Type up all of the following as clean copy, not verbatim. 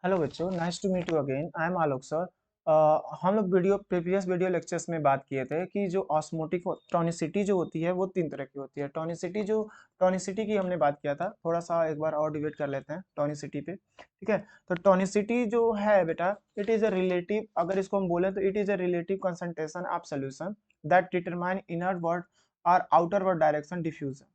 Hello बच्चों, nice to meet you again. I am Alok sir. हम लोग प्रीवियस वीडियो लेक्चर्स में बात किए थे कि जो ऑस्मोटिक टोनिसिटी जो होती है वो तीन तरह की होती है। टोनिसिटी की हमने बात किया था, थोड़ा सा एक बार और डिबेट कर लेते हैं टोनिसिटी पे। ठीक है, तो टोनिसिटी जो है बेटा, इट इज अ रिलेटिव, अगर इसको हम बोले तो it is a relative concentration of solution that determine inner word और आउटर वर्ड डायरेक्शन डिफ्यूजन।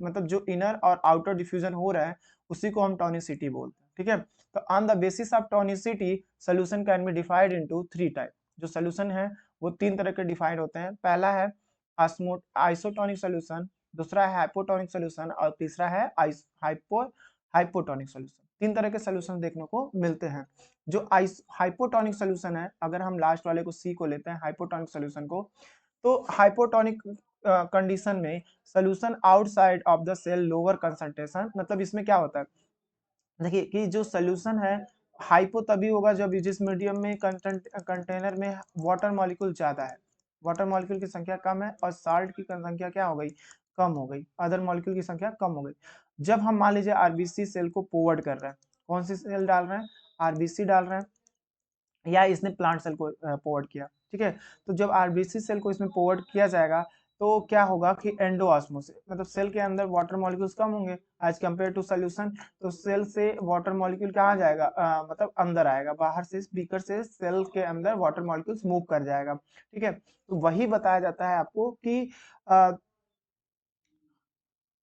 मतलब जो इनर और आउटर डिफ्यूजन हो रहा है उसी को हम टोनिसिटी बोलते हैं। ठीक है, तो on the basis of tonicity solution can be divide into three type. जो सोल्यूशन है वो तीन तरह के डिवाइड होते हैं। पहला है आइसोटोनिक सोल्यूशन, दूसरा है हाइपोटोनिक सोल्यूशन और तीसरा है हाइपोटोनिक सोल्यूशन। तीन तरह के सोल्यूशन देखने को मिलते हैं। जो हाइपोटोनिक सोल्यूशन है, अगर हम लास्ट वाले को सी को लेते हैं हाइपोटोनिक सोल्यूशन को, तो हाइपोटोनिक कंडीशन में solution outside of the cell lower concentration, मतलब इसमें क्या होता है, देखिए कि जो सोल्यूशन है हाइपो तभी होगा जब जिस मीडियम में कंटेनर में वाटर मॉलिक्यूल ज्यादा है, वाटर मॉलिक्यूल की संख्या कम है और साल्ट की संख्या क्या हो गई, कम हो गई, अदर मॉलिक्यूल की संख्या कम हो गई। जब हम मान लीजिए आरबीसी सेल को पोवर्ड कर रहे हैं, कौन सी सेल डाल रहे हैं, आरबीसी डाल रहे हैं, या इसने प्लांट सेल को पोवर्ड किया। ठीक है, तो जब आरबीसी सेल को इसमें पोवर्ड किया जाएगा तो क्या होगा कि एंडोऑस्मोसिस, मतलब सेल के अंदर वाटर मॉलिक्यूल्स कम होंगे एज कम्पेयर टू सोल्यूशन। तो सेल से वाटर मॉलिक्यूल कहाँ जाएगा, मतलब अंदर आएगा, बाहर से बीकर से सेल के अंदर वाटर मॉलिक्यूल्स मूव कर जाएगा। ठीक है, तो वही बताया जाता है आपको कि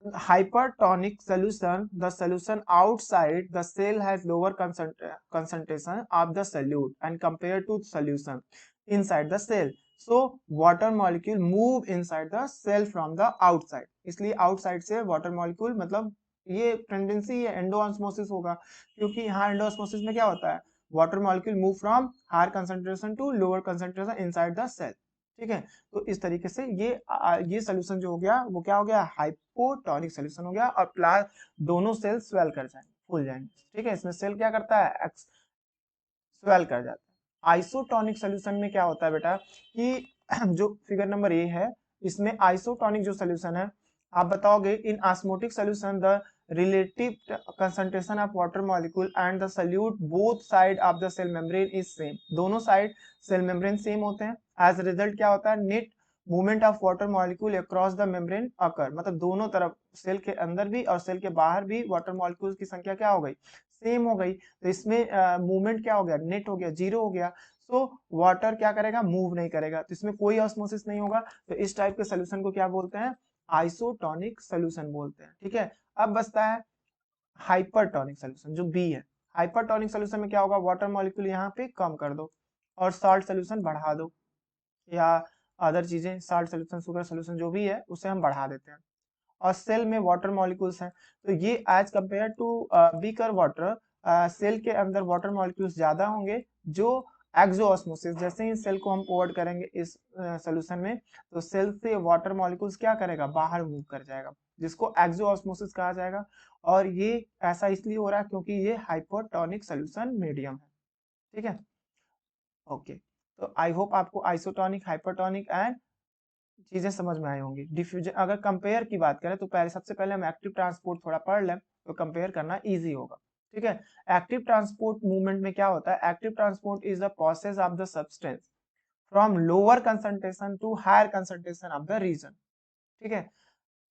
hypertonic solution, the solution outside the cell has lower concentration of the solute and compared to solution inside the cell. So water molecule move inside the cell from the outside. इसलिए outside से water molecule, मतलब ये tendency ये endosmosis होगा, क्योंकि यहाँ endosmosis में क्या होता है, water molecule move from higher concentration to lower concentration inside the cell. ठीक है, तो इस तरीके से ये सोल्यूशन जो हो गया वो क्या हो गया, हाइपोटोनिक सोल्यूशन हो गया, और प्लास दोनों सेल स्वेल कर जाएंगे, फूल जाएंगे। ठीक है, इसमें सेल क्या करता है, स्वेल कर जाता है। आइसोटोनिक सोल्यूशन में क्या होता है बेटा कि जो फिगर नंबर ए है, इसमें आइसोटोनिक जो सोल्यूशन है, आप बताओगे in osmotic solution the relative concentration of water molecule and the solute both side of the cell membrane is same. दोनों साइड सेल मेम्ब्रेन सेम होते हैं। एज रिजल्ट क्या होता है, net movement of water molecule across the membrane occur, मतलब दोनों तरफ cell के अंदर भी और सेल के बाहर भी वाटर मॉलिक्यूल की संख्या क्या हो गई, सेम हो गई। तो इसमें मूवमेंट क्या हो गया, नेट हो गया, जीरो हो गया। सो वाटर क्या करेगा, मूव नहीं करेगा, तो इसमें कोई ऑस्मोसिस नहीं होगा। तो इस टाइप के सोल्यूशन को क्या बोलते हैं, आइसोटोनिक सोल्यूशन बोलते हैं। ठीक है, अब बचता है हाइपरटोनिक सोल्यूशन जो बी है। हाइपरटोनिक सोल्यूशन में क्या होगा, वाटर मॉलिक्यूल यहाँ पे कम कर दो और साल्ट सोल्यूशन बढ़ा दो, या अदर चीजें साल्ट सोल्यूशन शुगर सोल्यूशन जो भी है उसे हम बढ़ा देते हैं। और सेल में वाटर मॉलिक्यूल्स हैं, तो ये as compare to beaker water, cell के अंदर वाटर मॉलिक्यूल्स ज्यादा होंगे। जो एक्सोऑस्मोसिस, जैसे ही सेल को हम पोवर्ड करेंगे इस सोल्यूशन में, तो सेल से वाटर मॉलिक्यूल्स क्या करेगा, बाहर मूव कर जाएगा, जिसको एक्सोऑस्मोसिस कहा जाएगा। और ये ऐसा इसलिए हो रहा है क्योंकि ये हाइपोटोनिक सोल्यूशन मीडियम है। ठीक है, ओके। तो आई होप आपको आइसोटोनिक, हाइपरटोनिक एंड चीजें समझ में आई होंगी। डिफ्यूजन अगर कंपेयर की बात करें तो पहले सबसे पहले हम एक्टिव ट्रांसपोर्ट थोड़ा पढ़ लें तो कंपेयर करना इजी होगा। ठीक है, एक्टिव ट्रांसपोर्ट मूवमेंट में क्या होता है, active transport is the process of the substance from lower concentration to higher concentration of the region. ठीक है,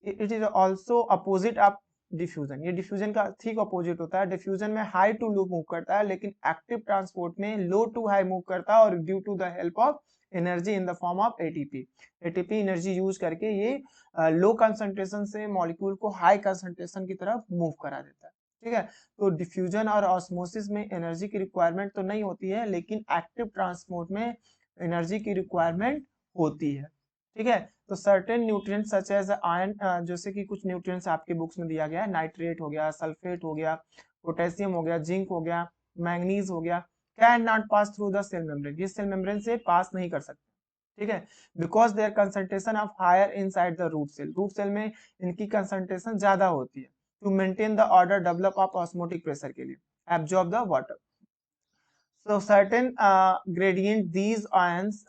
it is also opposite of diffusion, ये डिफ्यूजन का ठीक अपोजिट होता है। डिफ्यूजन में हाई टू लो मूव करता है, लेकिन एक्टिव ट्रांसपोर्ट में लो टू हाई मूव करता है, और due to the help of energy in the form of ATP. ATP energy use करके ये लो कंसंट्रेशन से मॉलिक्यूल को हाई कंसंट्रेशन की तरफ मूव करा देता है। ठीक है, तो डिफ्यूजन और ऑस्मोसिस में एनर्जी की रिक्वायरमेंट तो नहीं होती है, लेकिन एक्टिव ट्रांसपोर्ट में एनर्जी की रिक्वायरमेंट होती है। ठीक है, तो certain nutrients such as iron, जैसे कि कुछ न्यूट्रिएंट्स आपके बुक्स में दिया गया है, नाइट्रेट हो गया, सल्फेट हो गया, पोटेशियम हो गया, जिंक हो गया, मैंगनीज हो गया, can not pass through the cell membrane, ये सेल मेम्ब्रेन से पास नहीं कर सकते। ठीक है, because their concentration of higher inside the root cell, root cell में इनकी कंसंट्रेशन ज्यादा होती है, to maintain the order develop of osmotic pressure के लिए, absorb the water. So certain gradient these ions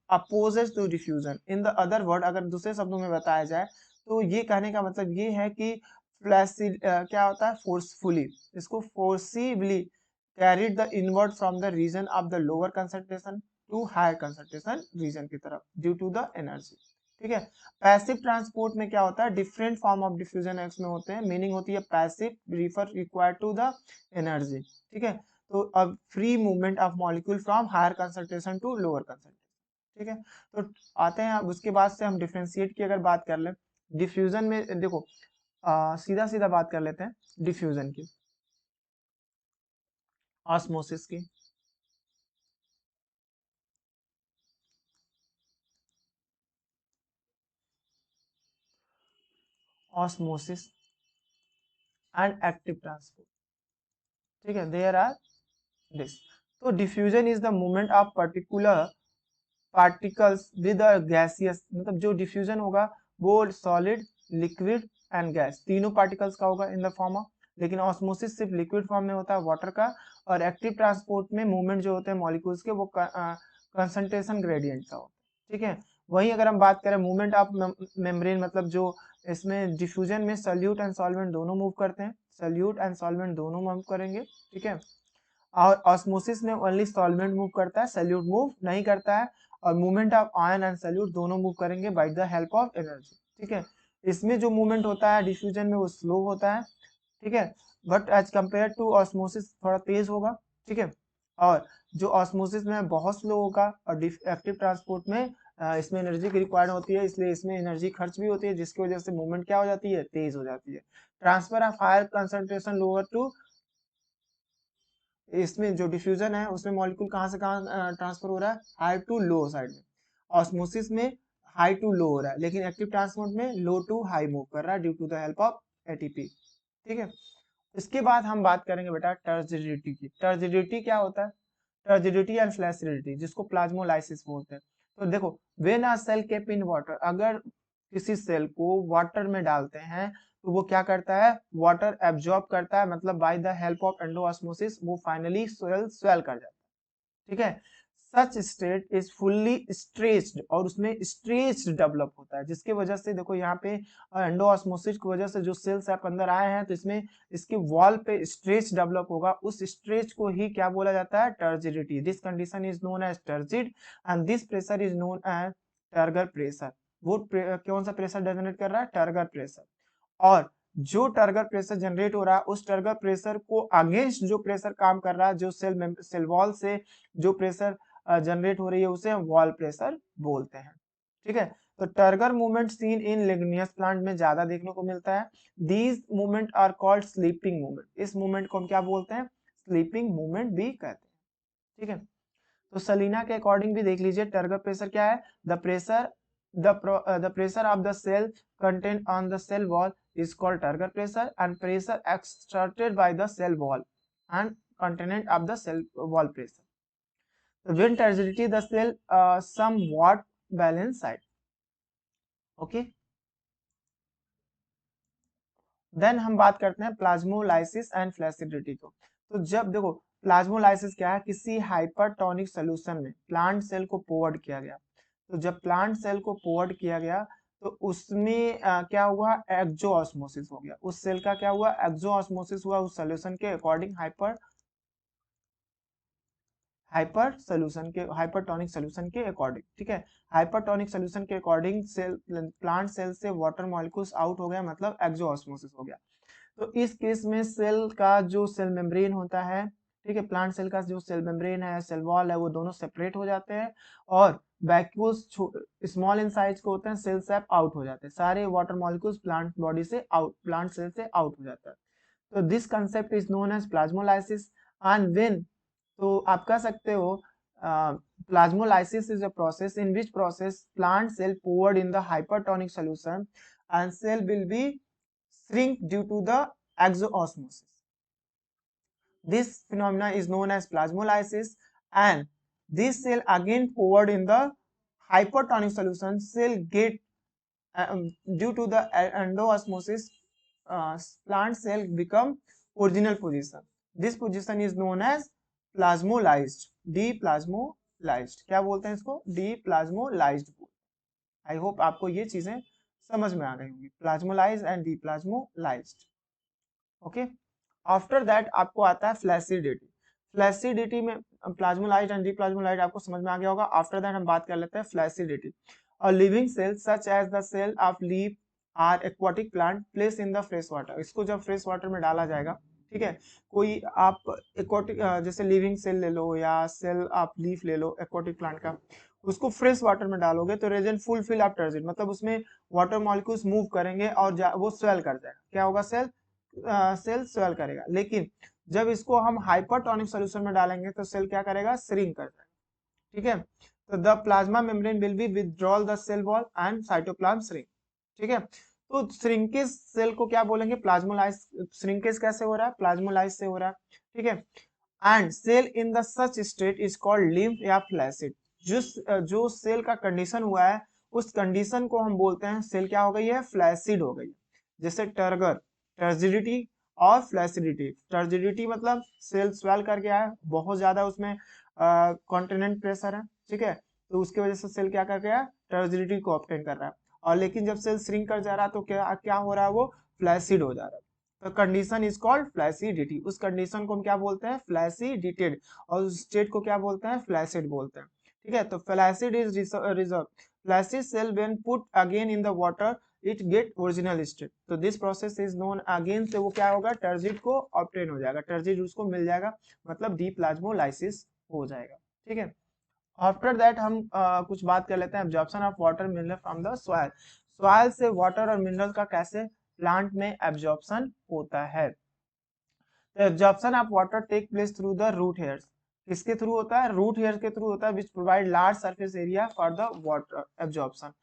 opposes to diffusion. In the other word, अगर दूसरे शब्दों में बताया जाए तो ये कहने का मतलब ये है कि क्या होता है, फोर्सफुली, इसको forcibly carried the inward from the region of the lower concentration to higher concentration region की तरफ due to the energy। ठीक है, पैसिव ट्रांसपोर्ट में क्या होता है, डिफरेंट फॉर्म ऑफ डिफ्यूजन एक्स में होते हैं, मीनिंग होती है passive refer required to the energy. ठीक है, तो अब free movement of molecule from higher concentration to lower concentration. ठीक है, तो आते हैं अब उसके बाद से हम डिफ्रेंशिएट की अगर बात कर लें, डिफ्यूजन में देखो सीधा सीधा बात कर लेते हैं डिफ्यूजन की, ऑस्मोसिस की। Osmosis and active transport. ठीक है, देयर आर दिस। तो diffusion is the movement of particular particles with a gaseous, मतलब जो डिफ्यूजन होगा वो सॉलिड, लिक्विड एंड गैस तीनों पार्टिकल्स का होगा इन द फॉर्म ऑफ, लेकिन ऑस्मोसिस सिर्फ लिक्विड फॉर्म में होता है वाटर का, और एक्टिव ट्रांसपोर्ट में मूवमेंट जो होते हैं मॉलिक्यूल्स के वो कंसंट्रेशन ग्रेडियंट का होता है। ठीक है, वहीं अगर हम बात करें मूवमेंट ऑफ मेम्ब्रेन, मतलब जो इसमें डिफ्यूजन में सल्यूट एंड सॉल्वेंट दोनों मूव करते हैं, सल्यूट एंड सॉल्वेंट दोनों मूव करेंगे। ठीक है, और ऑस्मोसिस में ओनली सॉल्वेंट मूव करता है, सल्यूट मूव नहीं करता है, और movement of ion and solute दोनों मूव करेंगे by the help of energy. ठीक है, इसमें जो मूवमेंट होता है डिफ्यूजन में वो स्लो होता है। ठीक है, but as compare to osmosis थोड़ा तेज होगा। ठीक है, और जो ऑस्मोसिस में बहुत स्लो होगा, और एक्टिव ट्रांसपोर्ट में इसमें एनर्जी की रिक्वायर्ड होती है, इसलिए इसमें एनर्जी खर्च भी होती है, जिसकी वजह से मूवमेंट क्या हो जाती है, तेज हो जाती है। Transfer of higher concentration lower to, इसमें जो डिफ्यूजन है उसमें मॉलिक्यूल कहाँ से कहाँ ट्रांसफर हो रहा है, हाई टू लो साइड में। ऑस्मोसिस में हाई टू लो हो रहा है, लेकिन एक्टिव ट्रांसपोर्ट में लो टू हाई मूव कर रहा है due to the help of ATP. ठीक है, इसके बाद हम बात करेंगे बेटा टर्जिडिटी की। टर्जिडिटी क्या होता है, टर्जिडिटी एंड फ्लैसिडिटी, जिसको प्लाज्मोलाइसिस बोलते हैं। तो देखो, when a cell kept in water, अगर किसी सेल को वाटर में डालते हैं तो वो क्या करता है, वाटर एब्जॉर्ब करता है, मतलब bye the help of endosmosis वो फाइनली सेल स्वेल कर जाता है। ठीक है, सच स्टेट इज फुल्ली स्ट्रेच्ड, और उसमें स्ट्रेच्ड डेवलप होता है, जिसकी वजह से देखो यहाँ पे एंडोऑस्मोसिस की वजह से जो सेल्स आप अंदर आए हैं तो इसमें इसके वॉल पे स्ट्रेच डेवलप होगा, उस स्ट्रेच को ही क्या बोला जाता है, turgidity. This condition is known as turgid and this pressure is known as turgor pressure. वो कौन सा प्रेशर जनरेट कर रहा है, टर्गर प्रेशर। और जो टर्गर प्रेशर जनरेट हो रहा है उस टर्गर प्रेशर को अगेंस्ट जो प्रेशर काम कर रहा है, जो सेल वॉल से जो प्रेशर जनरेट हो रही है उसे हम वॉल प्रेशर बोलते हैं। ठीक है, तो turgor movement seen in ligneous plant में ज्यादा देखने को मिलता है। These movement are called sleeping movement, इस मूवमेंट को हम क्या बोलते हैं, स्लीपिंग मूवमेंट भी कहते हैं। ठीक है, तो सलीना के अकॉर्डिंग भी देख लीजिए टर्गर प्रेशर क्या है, the pressure of the cell content on the cell wall is called turgor pressure, and pressure exerted by the cell wall and content of the cell wall pressure. When turgidity the cell somewhat balance side. Okay, then हम बात करते हैं plasmolysis and flaccidity को। तो जब देखो plasmolysis क्या है, किसी हाइपरटोनिक सोल्यूशन में प्लांट सेल को पोवर्ड किया गया, तो जब प्लांट सेल को पोवर्ड किया गया तो उसमें क्या हुआ, एक्सोऑस्मोसिस हो गया, उस सेल का क्या हुआ, एक्सोऑस्मोसिस हुआ उस सोल्यूशन के अकॉर्डिंग हाइपरटोनिक सोल्यूशन के अकॉर्डिंग। ठीक है, हाइपरटोनिक सोल्यूशन के अकॉर्डिंग सेल प्लांट सेल से वाटर मॉलिक्यूल्स आउट हो गया, मतलब एक्सोऑस्मोसिस हो गया। तो इस केस में सेल का जो सेल मेम्ब्रेन होता है, ठीक है, प्लांट सेल का जो सेल मेम्ब्रेन है, सेल वॉल है, वो दोनों सेपरेट हो जाते हैं, और वैक्यूल्स स्मॉल इन साइज के होते हैं, सेल सेप आउट हो जाते हैं, सारे वाटर मॉलिक्यूल्स प्लांट बॉडी से आउट, प्लांट सेल से आउट हो जाता है। तो this concept is known as plasmolysis. And when, तो आप कह सकते हो plasmolysis is a process in which process plant cell poured in the hypertonic solution and cell will be shrink due to the exoosmosis. This phenomena is known as plasmolysis, and this cell again poured in the hypertonic solution, cell get due to the endoosmosis, plant cell become original position. This position is known as plasmolysed, deplasmolysed। क्या बोलते हैं इसको, deplasmolysed। I hope आपको ये चीजें समझ में आ गई होंगी, plasmolyse and deplasmolysed. Okay, after that आपको आता है फ्लैसिडिटी। फ्लैसिडिटी में प्लाज्मोलाइट एंड डीप्लाज्मोलाइट आपको समझ में आ गया होगा। आफ्टर दैट हम बात कर लेते हैं फ्लैसिडिटी। और living cell such as the cell of leaf or aquatic plant place in the fresh water. इसको जब फ्रेश वाटर में डाला जाएगा, ठीक है, कोई आप एक्वाटिक जैसे लिविंग सेल ले लो या सेल आप लीफ ले लो एक्वाटिक प्लांट का, उसको फ्रेश वाटर में डालोगे तो रीजन फुलफिल ऑफ टर्जिट, मतलब उसमें वाटर मॉलिक्यूल्स मूव करेंगे और वो स्वेल कर जाएगा। क्या होगा? सेल स्वेल करेगा। लेकिन जब इसको हम हाइपरटोनिक सोल्यूशन में डालेंगे तो सेल क्या करेगा? श्रिंक कर जाएगा। ठीक है, तो the plasma membrane will be withdrawal the cell wall and cytoplasm shrink. ठीक है, तो श्रिंकेज सेल को क्या बोलेंगे? प्लाज्मोलाइज। श्रिंकेज कैसे हो रहा है? प्लाज्मोलाइज से हो रहा है। ठीक है, and cell in the such state is called limp या फ्लैसिड। जो सेल का कंडीशन हुआ है उस कंडीशन को हम बोलते हैं सेल क्या हो गई है? फ्लैसिड हो गई है। जैसे टर्गर, टर्जिडिटी और फ्लैसिडिटी। टर्जिडिटी मतलब सेल स्वेल करके आया, बहुत ज्यादा उसमें कॉन्टिनेंट प्रेशर है, ठीक है, तो उसकी वजह से सेल क्या कर गया? टर्जिडिटी को ऑब्टेन कर रहा है। और लेकिन जब सेल श्रिंक कर जा रहा है तो क्या क्या हो रहा है? वो फ्लैसिड हो जा रहा है। तो कंडीशन इज कॉल्ड फ्लैसिडिटी। उस कंडीशन को हम क्या बोलते हैं? फ्लैसिडिटेड। और उस स्टेट को क्या बोलते हैं? फ्लैसिड बोलते हैं। ठीक है, तो flaccid is reserve. Flaccid cell when put again in the water it get original state. तो this process is known, again से वो क्या होगा? टर्जिट को ऑब्टेन हो जाएगा, टर्जिट उसको मिल जाएगा, मतलब डीप्लाज्मोलाइसिस हो जाएगा। ठीक है, आफ्टर दैट हम कुछ बात कर लेते हैं absorption of water mineral from the soil. Soil से वाटर और मिनरल का कैसे प्लांट में एब्जॉर्प्शन होता है? तो absorption of water take place through the root hairs. किसके थ्रू होता है? रूट हेयर के थ्रू होता है, which provide large surface area for the water absorption.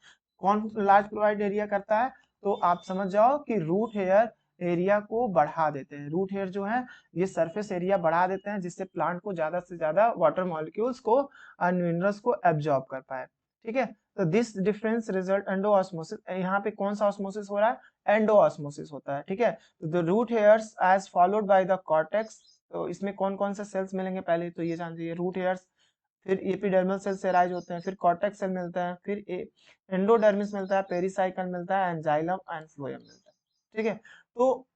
कौन लार्ज प्रोवाइड एरिया करता है? तो आप समझ जाओ कि रूट हेयर एरिया को बढ़ा देते हैं। रूट हेयर जो है ये सरफेस एरिया बढ़ा देते हैं, जिससे प्लांट को ज्यादा से ज्यादा वाटर मॉलिक्यूल्स को और मिनरल्स को एब्जॉर्ब कर पाए। ठीक है, तो दिस डिफरेंस रिजल्ट एंडोऑस्मोसिस। यहाँ पे कौन सा ऑस्मोसिस हो रहा है? एंडोऑस्मोसिस होता है। ठीक है, तो the root hairs as followed by the cortex. तो इसमें कौन कौन से सेल्स मिलेंगे? पहले तो ये जान लीजिए, रूट हेयर्स, फिर एपिडर्मल सेल से राइज होते हैं, फिर कॉर्टेक्स सेल मिलता है, फिर एंडोडर्मिस मिलता है, पेरिसाइकल मिलता है, एंड जाइलम एंड फ्लोएम मिलता है। ठीक है, तो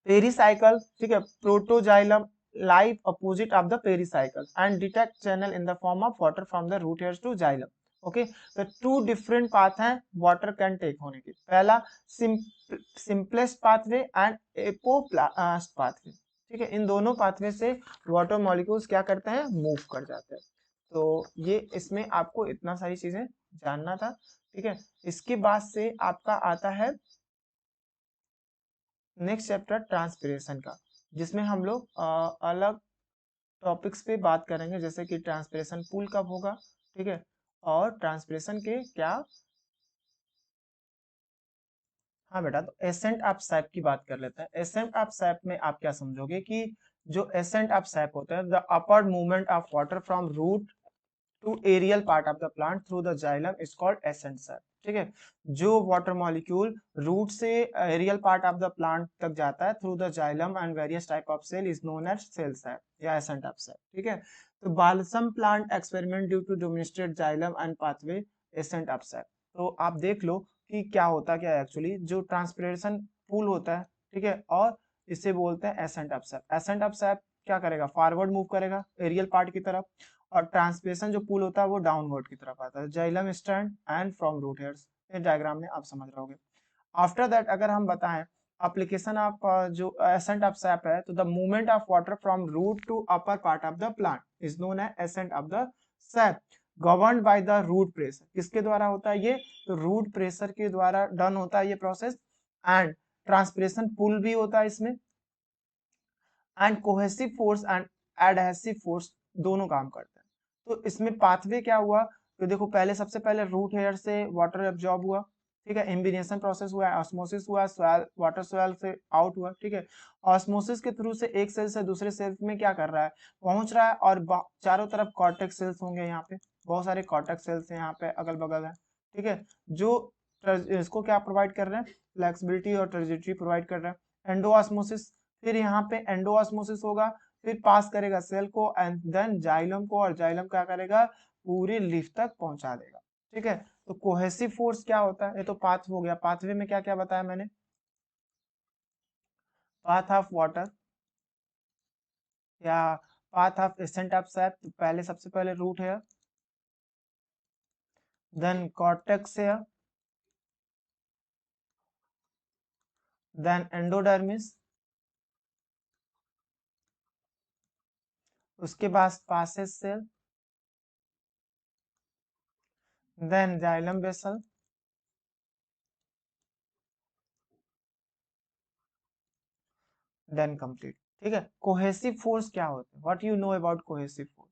पेरिसाइकल, ठीक है, protoxylem live opposite of the pericycle and detect channel in the form of water from the root hairs to xylem. Okay, तो टू डिफरेंट पाथ हैं वाटर कैन टेक होने के। पहला simplest pathway and apoplast pathway. ठीक है, इन दोनों pathway से water molecules क्या करते हैं? मूव कर जाते हैं। तो ये इसमें आपको इतना सारी चीजें जानना था। ठीक है, इसके बाद से आपका आता है नेक्स्ट चैप्टर ट्रांसपिरेशन का, जिसमें हम लोग अलग टॉपिक्स पे बात करेंगे, जैसे कि ट्रांसपिरेशन पूल कब होगा, ठीक है, और ट्रांसपिरेशन के क्या। हाँ बेटा, तो एसेंट ऑफ सैप की बात कर लेते हैं। एसेंट ऑफ सैप में आप क्या समझोगे कि जो एसेंट ऑफ सैप होता है, the upward movement of water from root to aerial part of the plant through the xylem is called ascent sap. ठीक है, जो वाटर मॉलिक्यूल रूट से aerial part of the plant तक जाता है through the xylem and various type of cell is known as cell sap या ascent of sap. ठीक है, तो balsam plant experiment due to dominated xylem and pathway ascent of sap. तो आप देख लो कि क्या होता क्या है एक्चुअली। जो ट्रांसपिरेशन पूल होता है, ठीक है, और इसे बोलते हैं accent of SAP. Accent of SAP क्या करेगा? फॉरवर्ड मूव करेगा एरियल पार्ट की तरफ, और ट्रांसपिरेशन जो पूल होता है वो डाउनवर्ड की तरफ आता है, xylem stand and from root hairs. ये डायग्राम में आप समझ रहोगे। आफ्टर दैट अगर हम बताएं एप्लीकेशन ऑफ जो एसेंट ऑफ सैप है, तो the movement of water from root to upper part of the plant is known as ascent of the sap, governed by the root pressure. किसके द्वारा होता है ये? तो रूट प्रेशर के द्वारा डन होता है ये प्रोसेस। एंड ट्रांसपिरेशन पुल भी होता है इसमें, and cohesive force and adhesive force दोनों काम करते हैं। तो इसमें पाथवे क्या हुआ? तो देखो, पहले सबसे पहले रूट हेयर से वाटर एब्जॉर्ब हुआ, ठीक है, इम्बिनेशन प्रोसेस हुआ, ऑस्मोसिस हुआ, सोयल वाटर सोयल से आउट हुआ। ठीक है, ऑस्मोसिस के थ्रू से एक सेल से दूसरे सेल में क्या कर रहा है? पहुंच रहा है, और चारों तरफ कॉर्टेक्स सेल्स होंगे, यहाँ पे बहुत सारे कॉर्टेक्स सेल्स यहाँ पे अगल बगल है। ठीक है, जो इसको क्या प्रोवाइड कर रहे हैं? फ्लेक्सिबिलिटी और टर्जिडिटी प्रोवाइड कर रहे हैं। एंडोऑस्मोसिस, फिर यहाँ पे एंडोऑस्मोसिस होगा, फिर पास करेगा सेल को एंड देन जाइलम को, और जाइलम क्या करेगा? पूरी लीफ तक पहुंचा देगा। ठीक है, तो कोहेसिव फोर्स क्या होता है? ये तो पाथ हो गया। पाथवे में क्या क्या बताया मैंने? पाथ ऑफ वाटर, या path of ascent of sap, तो पहले सबसे पहले root hair, then cortex hair, then endodermis, उसके बाद passage cell, then xylem vessel, then complete. ठीक है, कोहेसिव फोर्स क्या होता है, what you know about cohesive force?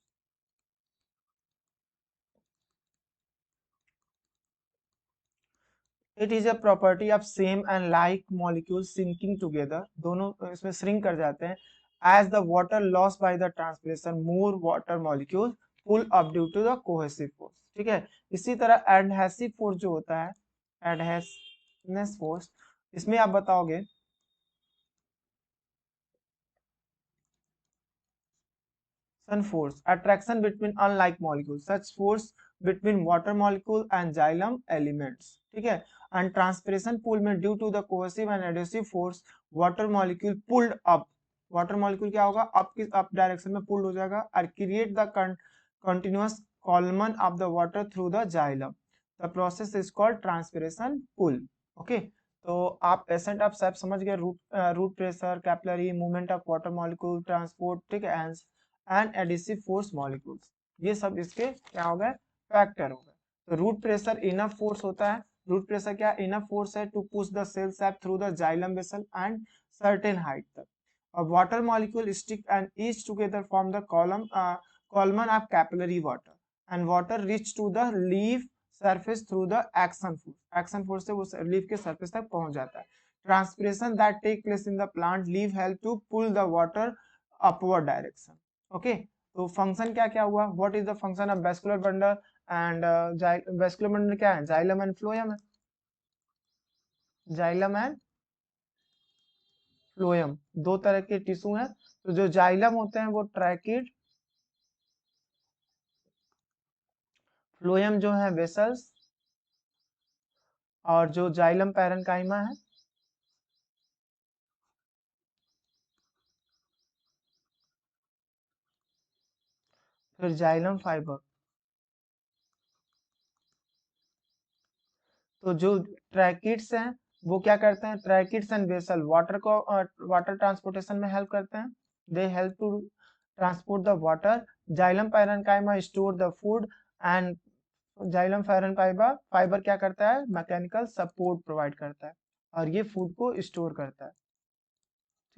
It is a property of same and like molecule sinking together, दोनों इसमें shrink कर जाते हैं, as the water loss by the transpiration more water molecule pull up due to the cohesive force. ठीक है, इसी तरह adhesive force जो होता है, एडहेसिवनेस फोर्स, इसमें आप बताओगे force, attraction between unlike molecules, such force between water molecule and xylem elements। ठीक है, and transpiration pull में due to the cohesive and adhesive force water molecule pulled up, water molecule क्या होगा, up डायरेक्शन में pulled हो जाएगा और create the continuous column of the water through the xylem, the process is called transpiration pull। okay, तो आप accent of sap समझ गए, root pressure, capillary movement of water molecule, transport, ठीक है, एंड एडिसिव फोर्स मॉलिक्यूल्स, ये सब इसके क्या हो गए, फैक्टर हो गए। तो रूट प्रेशर इनफ फोर्स होता है, रूट प्रेशर क्या इनफ फोर्स है to push the cell sap through the xylem vessel and certain height तक, और water molecule stick and each together form the column of capillary water and water reach to the leaf surface through the action force, action force से वो leaf के surface तक पहुंच जाता है। Transpiration that take place in the plant leaf help to pull the water upward direction. Okay, तो function क्या क्या हुआ, what is the function of vascular bundle and vascular bundle क्या है, जाइलम एंड फ्लोएम है, जाइलम एंड फ्लोएम दो तरह के टिश्यू हैं। तो जो जाइलम होते हैं वो ट्रैकिड, फ्लोएम जो है वेसल्स, और जो जाइलम पैरेन्काइमा है, फिर जाइलम फाइबर। तो जो ट्रैकिड्स हैं वो क्या करते हैं, ट्रैकिड्स एंड वेसल वाटर को वाटर ट्रांसपोर्टेशन में हेल्प करते हैं, they help to transport the water. Xylem parenchyma store the food and xylem fibre क्या करता है, मैकेनिकल सपोर्ट प्रोवाइड करता है और ये फूड को स्टोर करता है।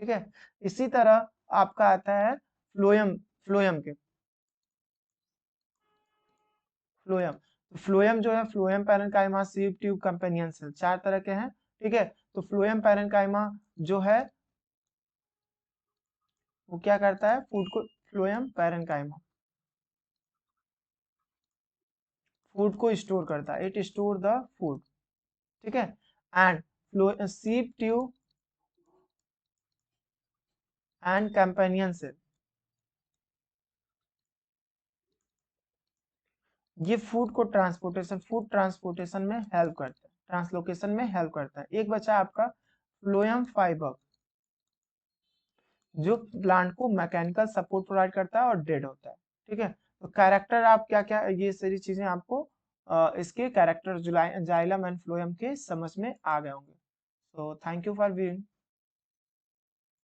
ठीक है, इसी तरह आपका आता है फ्लोएम, फ्लोएम के फ्लोएम, फ्लोएम जो है phloem parenchyma sieve tube companion cell, चार तरह के हैं। ठीक है, तो फ्लोएम पैरेन्काइमा जो है वो क्या करता है, फूड को, फ्लोएम पैरेन्काइमा फूड को स्टोर करता है, इट स्टोर द फूड। ठीक है, and flow sieve tube and companion cell, ये फूड ट्रांसपोर्टेशन में हेल्प करता है, ट्रांसलोकेशन में हेल्प करता है। एक बचा आपका फ्लोएम फाइबर, जो प्लांट को मैकेनिकल सपोर्ट प्रोवाइड करता है और डेड होता है। ठीक है, तो कैरेक्टर आप क्या क्या, ये सारी चीजें आपको इसके कैरेक्टर जाइलम एंड फ्लोएम के समझ में आ गए होंगे। So thank you for viewing.